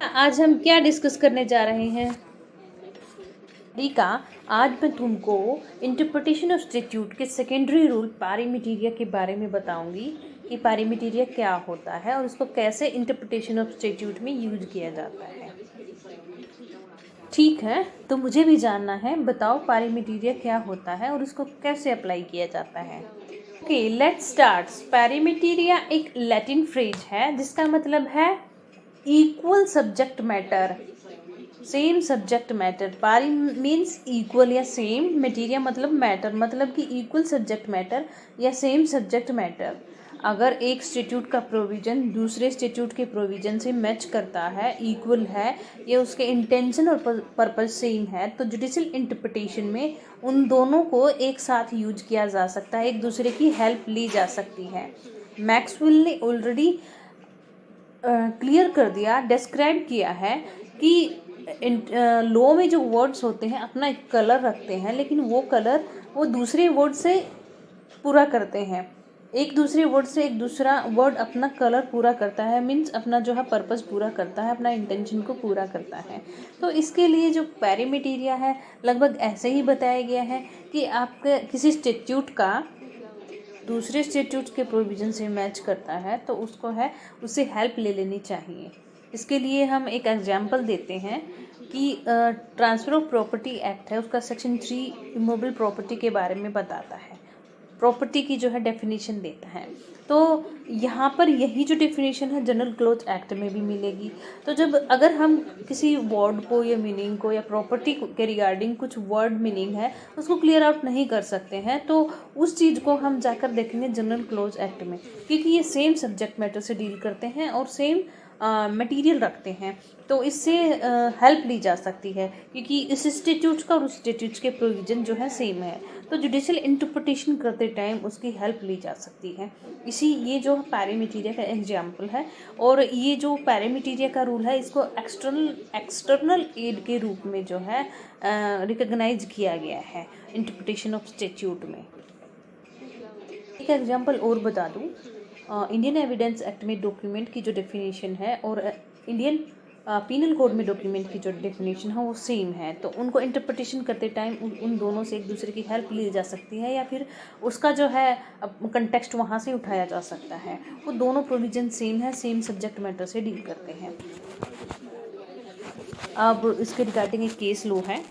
आज हम क्या डिस्कस करने जा रहे हैं? रिका, आज मैं तुमको इंटरप्रिटेशन ऑफ स्टैट्यूट के सेकेंडरी रूल पैरामीटेरिया के बारे में बताऊंगी कि पैरामीटेरिया क्या होता है और इसको कैसे इंटरप्रिटेशन ऑफ स्टैट्यूट में यूज किया जाता है। ठीक है, तो मुझे भी जानना है, बताओ पैरामीटेरिया क्या होता है और इसको कैसे अप्लाई किया जाता है। Okay, let's start. पैरामीटेरिया एक लैटिन फ्रेज है जिसका मतलब है equal subject matter, same subject matter. पारी मीन्स इक्वल या सेम, मटेरिया मतलब मैटर, मतलब कि इक्वल सब्जेक्ट मैटर या सेम सब्जेक्ट मैटर। अगर एक स्टैट्यूट का प्रोविजन दूसरे स्टैट्यूट के प्रोविजन से मैच करता है, इक्वल है, या उसके इंटेंशन और पर्पस सेम है, तो जुडिशियल इंटरप्रिटेशन में उन दोनों को एक साथ यूज किया जा सकता है, एक दूसरे की हेल्प ली जा सकती है। मैक्सवेल ने ऑलरेडी क्लियर कर दिया, डिस्क्राइब किया है कि लॉ में जो वर्ड्स होते हैं अपना एक कलर रखते हैं, लेकिन वो कलर वो दूसरे वर्ड से पूरा करते हैं। एक दूसरे वर्ड से एक दूसरा वर्ड अपना कलर पूरा करता है, मीन्स अपना जो है पर्पस पूरा करता है, अपना इंटेंशन को पूरा करता है। तो इसके लिए जो पैरामीटेरिया है लगभग ऐसे ही बताया गया है कि आपके किसी स्टैट्यूट का दूसरे स्टैट्यूट के प्रोविजन से मैच करता है तो उसको है उससे हेल्प ले लेनी चाहिए। इसके लिए हम एक एग्जांपल देते हैं कि ट्रांसफ़र ऑफ प्रॉपर्टी एक्ट है, उसका सेक्शन 3 इमूवेबल प्रॉपर्टी के बारे में बताता है, प्रॉपर्टी की जो है डेफिनेशन देता है। तो यहाँ पर यही जो डेफिनेशन है जनरल क्लॉज एक्ट में भी मिलेगी। तो जब अगर हम किसी वर्ड को या मीनिंग को या प्रॉपर्टी के रिगार्डिंग कुछ वर्ड मीनिंग है उसको क्लियर आउट नहीं कर सकते हैं, तो उस चीज़ को हम जाकर देखेंगे जनरल क्लॉज एक्ट में, क्योंकि ये सेम सब्जेक्ट मैटर से डील करते हैं और सेम मटेरियल रखते हैं। तो इससे हेल्प ली जा सकती है, क्योंकि इस स्टैट्यूट का और उस स्टैट्यूट के प्रोविजन जो है सेम है, तो जुडिशियल इंटरप्रिटेशन करते टाइम उसकी हेल्प ली जा सकती है। इसी ये जो पैरामीटेरिया का एग्जांपल है, और ये जो पैरामीटेरिया का रूल है इसको एक्सटर्नल एड के रूप में जो है रिकॉग्नाइज किया गया है इंटरप्रिटेशन ऑफ स्टैट्यूट में। एक एग्जांपल और बता दूं, इंडियन एविडेंस एक्ट में डॉक्यूमेंट की जो डेफिनेशन है और इंडियन पीनल कोड में डॉक्यूमेंट की जो डेफिनेशन है वो सेम है, तो उनको इंटरप्रिटेशन करते टाइम उन दोनों से एक दूसरे की हेल्प ली जा सकती है, या फिर उसका जो है कंटेक्स्ट वहाँ से उठाया जा सकता है। वो दोनों प्रोविजन सेम है, सेम सब्जेक्ट मैटर से डील करते हैं। अब इसके रिगार्डिंग एक केस लॉ है,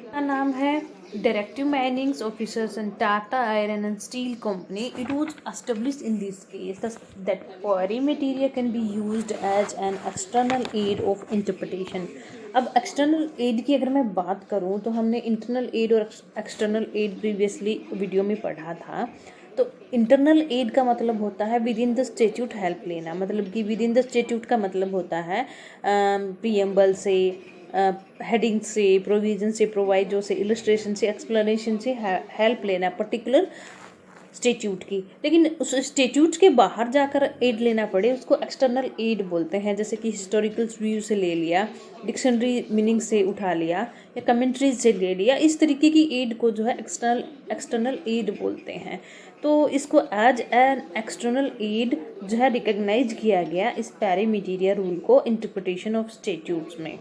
का नाम है Directive Minings Officers and Tata Iron and Steel Company. It was established in this case that perimeteria can be used as an external aid of interpretation. अब एक्सटर्नल एड की अगर मैं बात करूं तो हमने इंटरनल एड और एक्सटर्नल एड प्रीवियसली वीडियो में पढ़ा था। तो इंटरनल एड का मतलब होता है with in the statute help लेना, मतलब कि विद इन द स्टैट्यूट का मतलब होता है प्रीएम्बल से, हेडिंग से, प्रोविजन से, प्रोवाइडो से, इलस्ट्रेशन से, एक्सप्लेनेशन से हेल्प लेना पर्टिकुलर स्टैट्यूट की। लेकिन उस स्टैट्यूट के बाहर जाकर एड लेना पड़े उसको एक्सटर्नल एड बोलते हैं, जैसे कि हिस्टोरिकल व्यू से ले लिया, डिक्शनरी मीनिंग से उठा लिया, या कमेंट्रीज से ले लिया। इस तरीके की एड को जो है एक्सटर्नल एड बोलते हैं। तो इसको एज एन एक्सटर्नल एड जो है रिकग्नाइज किया गया इस पैरामीटेरिया रूल को इंटरप्रिटेशन ऑफ स्टैट्यूट्स में।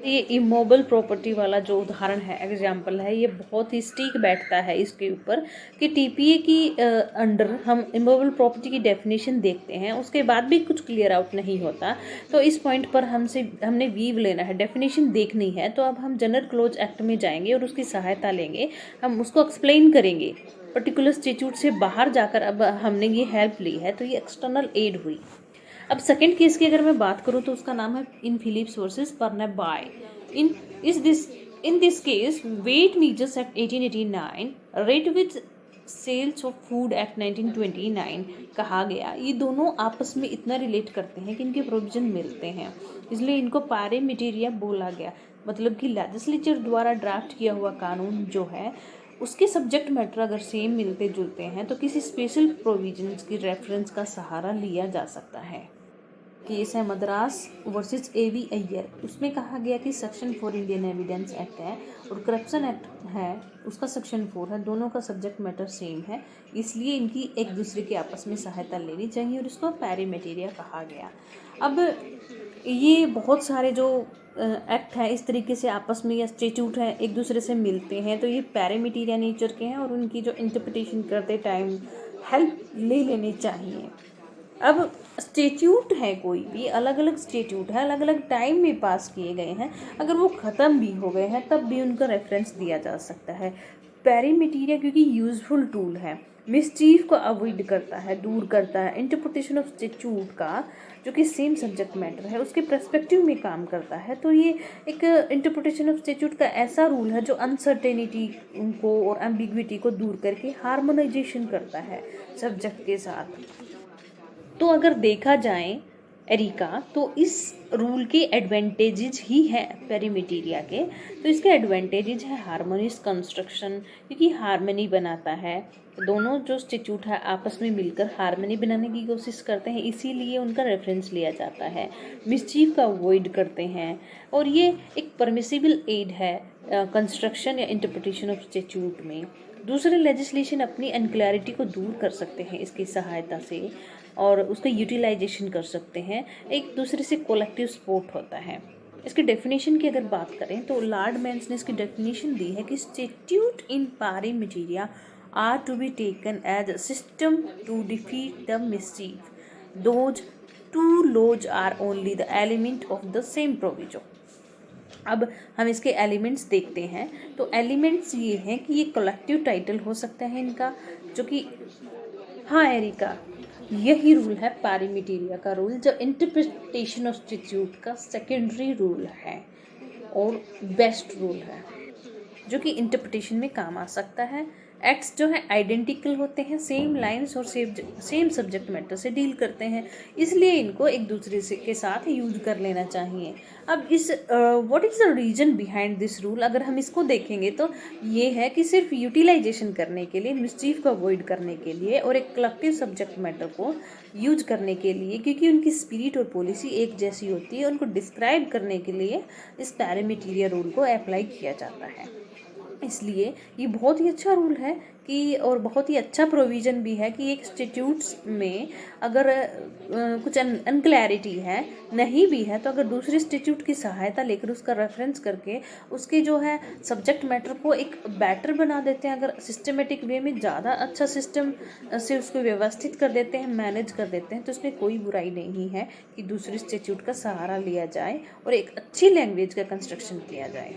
ये इमोबल प्रॉपर्टी वाला जो उदाहरण है, एग्जाम्पल है, ये बहुत ही स्टिक बैठता है इसके ऊपर कि टीपीए की अंडर हम इमोबल प्रॉपर्टी की डेफिनेशन देखते हैं, उसके बाद भी कुछ क्लियर आउट नहीं होता। तो इस पॉइंट पर हमने वीव लेना है, डेफिनेशन देखनी है। तो अब हम जनरल क्लोज एक्ट में जाएंगे और उसकी सहायता लेंगे, हम उसको एक्सप्लेन करेंगे। पर्टिकुलर स्टैट्यूट से बाहर जाकर अब हमने ये हेल्प ली है, तो ये एक्सटर्नल एड हुई। अब सेकंड केस की अगर मैं बात करूं तो उसका नाम है in Phillips versus Burnaby. In this case weight measures act 1889 read with sales of food act 1929 कहा गया। ये दोनों आपस में इतना रिलेट करते हैं कि इनके प्रोविजन मिलते हैं, इसलिए इनको पैरामीटेरिया बोला गया। मतलब कि लेजिस्लेचर द्वारा ड्राफ्ट किया हुआ कानून जो है उसके सब्जेक्ट मैटर अगर सेम मिलते जुलते हैं तो किसी स्पेशल प्रोविजंस की रेफरेंस का सहारा लिया जा सकता है। केस है मद्रास वर्सेस एवी अय्यर। उसमें कहा गया कि सेक्शन 4 इंडियन एविडेंस एक्ट है और करप्शन एक्ट है, उसका सेक्शन 4 है। दोनों का सब्जेक्ट मैटर सेम है, इसलिए इनकी एक दूसरे की आपस में सहायता लेनी चाहिए और इसको पैरीमेटेरिया कहा गया। अब ये बहुत सारे जो एक्ट हैं इस तरीके से आपस में या स्टेट्यूट हैं एक दूसरे से मिलते हैं, तो ये पैरीमेटेरिया नेचर के हैं और उनकी जो इंटरप्रिटेशन करते टाइम हेल्प ले लेनी चाहिए। अब स्टेट्यूट है, कोई भी अलग अलग स्टेट्यूट है, अलग अलग टाइम में पास किए गए हैं, अगर वो ख़त्म भी हो गए हैं तब भी उनका रेफरेंस दिया जा सकता है। पैरीमेटेरिया क्योंकि यूजफुल टूल है, मिसचीफ को अवॉइड करता है, दूर करता है। इंटरप्रिटेशन ऑफ स्टेट्यूट का जो कि सेम सब्जेक्ट मैटर है उसके पर्सपेक्टिव में काम करता है, तो ये एक इंटरप्रिटेशन ऑफ स्टेट्यूट का ऐसा रूल है जो अनसर्टेनिटी को और एम्बिग्विटी को दूर करके हार्मोनाइजेशन करता है सब्जेक्ट के साथ। तो अगर देखा जाए एरिका, तो इस रूल के एडवांटेजेस ही हैं पैरीमेटेरिया के। तो इसके एडवांटेजेस है हार्मोनियस कंस्ट्रक्शन, क्योंकि हार्मनी बनाता है। दोनों जो स्टेट्यूट है आपस में मिलकर हार्मनी बनाने की कोशिश करते हैं, इसीलिए उनका रेफरेंस लिया जाता है। मिसचीफ का अवॉइड करते हैं और ये एक परमिसिबल एड है कंस्ट्रक्शन या इंटरप्रिटेशन ऑफ स्टेट्यूट में। दूसरे लेजिस्लेशन अपनी अनक्लैरिटी को दूर कर सकते हैं इसकी सहायता से और उसका यूटिलाइजेशन कर सकते हैं। एक दूसरे से कोलेक्टिव सपोर्ट होता है। इसकी डेफिनेशन की अगर बात करें तो लॉर्ड मेंस ने इसकी डेफिनेशन दी है कि statute in pari materia are to be taken as a system to defeat the mischief, those two laws are only the element of the same proviso. अब हम इसके एलिमेंट्स देखते हैं, तो एलिमेंट्स ये हैं कि ये कलेक्टिव टाइटल हो सकता है इनका, जो कि हाँ एरिका, यही रूल है पैरीमेटेरिया का रूल, जो इंटरप्रिटेशन ऑफ स्टेट्यूट का सेकेंडरी रूल है और बेस्ट रूल है, जो कि इंटरप्रिटेशन में काम आ सकता है। एक्ट्स जो है आइडेंटिकल होते हैं, सेम लाइंस और सेम सब्जेक्ट मैटर से डील करते हैं, इसलिए इनको एक दूसरे से के साथ यूज कर लेना चाहिए। अब इस what is the reason behind this rule, अगर हम इसको देखेंगे तो ये है कि सिर्फ यूटिलाइजेशन करने के लिए, मिसचीफ को अवॉइड करने के लिए और एक कलेक्टिव सब्जेक्ट मैटर को यूज करने के लिए, क्योंकि उनकी स्पिरिट और पॉलिसी एक जैसी होती है, उनको डिस्क्राइब करने के लिए इस पैरीमेटेरिया रूल को अप्लाई किया जाता है। इसलिए ये बहुत ही अच्छा रूल है कि और बहुत ही अच्छा प्रोविज़न भी है कि एक इंस्टीट्यूट्स में अगर कुछ अनक्लैरिटी है, नहीं भी है, तो अगर दूसरे इंस्टीट्यूट की सहायता लेकर उसका रेफरेंस करके उसके जो है सब्जेक्ट मैटर को एक बेटर बना देते हैं, अगर सिस्टमेटिक वे में ज़्यादा अच्छा सिस्टम से उसको व्यवस्थित कर देते हैं, मैनेज कर देते हैं, तो उसमें कोई बुराई नहीं है कि दूसरे इंस्टीट्यूट का सहारा लिया जाए और एक अच्छी लैंग्वेज का कंस्ट्रक्शन किया जाए।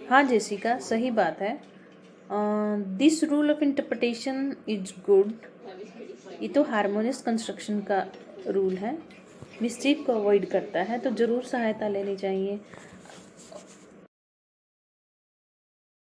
हाँ जेसिका, सही बात है। This rule of interpretation is good. ये तो हार्मोनियस कंस्ट्रक्शन का रूल है, मिस्टेक को अवॉइड करता है, तो ज़रूर सहायता लेनी चाहिए।